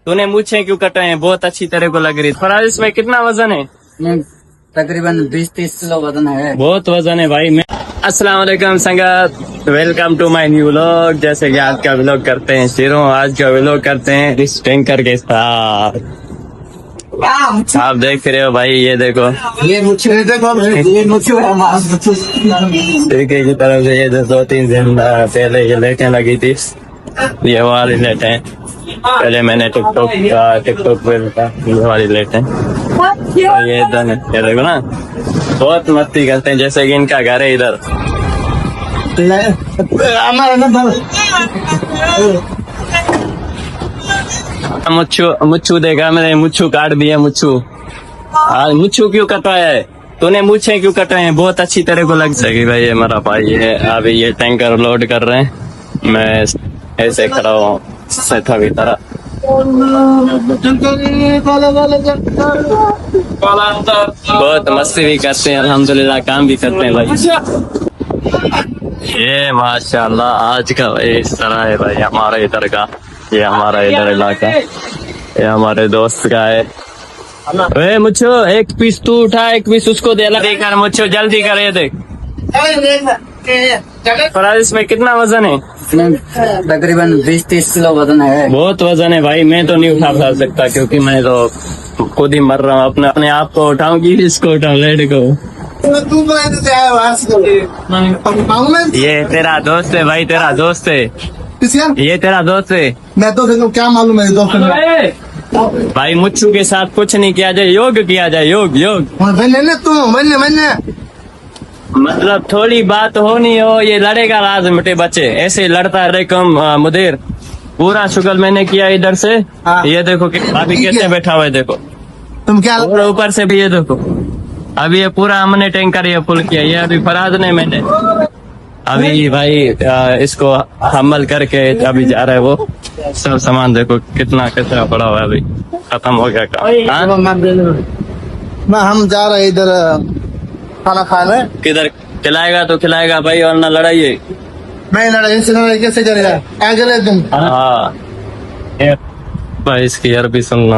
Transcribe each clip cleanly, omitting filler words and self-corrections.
तूने मूछें क्यों कटाए हैं? बहुत अच्छी तरह को लग रही। फराज इसमें कितना वजन है? तकरीबन 20-30 किलो वजन है। बहुत वजन है भाई। मैं अस्सलाम वालेकुम संगत, welcome to my new vlog. जैसे कि आज का व्लॉग करते हैं शेरों, आज का व्लॉग करते हैं इस टैंकर के साथ। आप देख रहे हो भाई, ये देखो ये मुझे देखो, ये मुझे तरीके की तरफ से ये 2-3 दिन पहले ये लाइटें लगी थी। ये वाली लाइटें पहले मैंने टिकटॉक पे था, ये वाली लाइटें। ये इधर ये देखो ना, बहुत मस्ती करते हैं जैसे कि इनका घर है इधर। मुच्छू देखा मैंने, मुच्छू काट दिया। मुच्छू क्यों कटवाया है? तूने मूछें क्यों कटाए हैं? बहुत अच्छी तरह को लग सके भाई। ये हमारा भाई है, अभी ये टैंकर लोड कर रहे हैं। मैं ऐसे खड़ा हूँ सेठा की तरह। बहुत मस्ती भी करते हैं अल्हम्दुलिल्लाह, काम भी करते हैं भाई। ये माशाल्लाह आज का भाई इस तरह है भाई हमारे इधर का। ये हमारा इधर इलाका, ये हमारे दोस्त का है। ए मुच्छो, एक पीस तू उठा, एक पीस उसको देकर मुच्छो जल्दी कर। ये देख फराज इसमें कितना वजन है? तकरीबन 20-30 किलो वजन है। बहुत वजन है भाई, मैं तो नहीं उठा सकता क्योंकि मैं तो खुद ही मर रहा हूँ। अपने आप को उठाऊंगी, इसको उठाऊं, लेट को। ये तेरा दोस्त है भाई, तेरा दोस्त है ये, तेरा दोस्त है। मैं तो क्या मालूम है दोस्त भाई मुच्छू के साथ कुछ नहीं किया जाए, योग किया जाए, योग योग। मैंने मतलब थोड़ी बात होनी हो, ये लड़ेगा राज मिटे बच्चे, ऐसे लड़ता रहे कम मुदीर। पूरा शुगल मैंने किया इधर से। ये देखो कि अभी कैसे बैठा हुआ है, देखो तुम क्या ऊपर से भी। ये देखो अभी ये पूरा हमने टैंकर ये फुल किया। ये अभी फराज ने मैंने अभी भाई इसको हमल करके अभी जा रहा है वो सब सामान। देखो कितना कचरा पड़ा हुआ है, अभी खत्म हो गया काम। हम जा रहे इधर खाना खाने। किधर खिलाएगा तो खिलाएगा भाई, और ना लड़ाइए। मैं लड़ाई कैसे करेगा आगे तुम? हाँ भाई इसकी अरबी सुनना।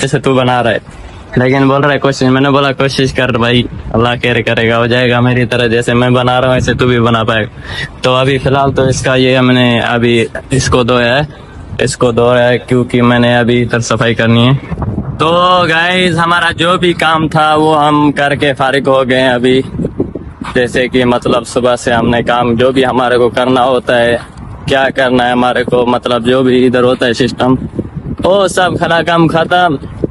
जैसे तू बना रहा है, लेकिन बोल रहा है कोशिश। मैंने बोला कोशिश कर भाई, अल्लाह केयर करेगा, हो जाएगा मेरी तरह। जैसे मैं बना रहा हूँ ऐसे तू भी बना पाएगा। तो अभी फिलहाल तो इसका ये हमने अभी इसको धोया है क्योंकि मैंने अभी इधर सफाई करनी है। तो गाइस हमारा जो भी काम था वो हम करके फारिग हो गए हैं अभी। जैसे कि मतलब सुबह से हमने काम जो भी हमारे को करना होता है, क्या करना है हमारे को, मतलब जो भी इधर होता है सिस्टम, वो सब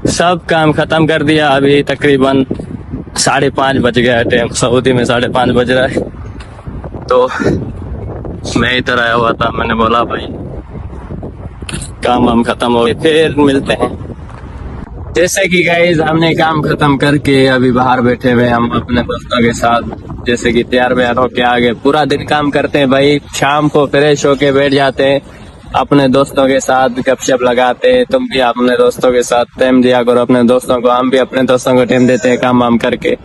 सब काम खत्म कर दिया। अभी तकरीबन 5:30 बज गया है टाइम, सऊदी में 5:30 बज रहा है। तो मैं इधर आया हुआ था, मैंने बोला भाई काम हम खत्म हो गए, फिर मिलते हैं। जैसे कि गाइस हमने काम खत्म करके अभी बाहर बैठे हुए हम अपने दोस्तों के साथ, जैसे कि तैयार व्यार होके आगे पूरा दिन काम करते हैं भाई। शाम को फ्रेश होके बैठ जाते हैं, अपने दोस्तों के साथ गपशप लगाते हैं। तुम भी अपने दोस्तों के साथ टाइम दिया करो अपने दोस्तों को, हम भी अपने दोस्तों को टाइम देते हैं काम वाम करके।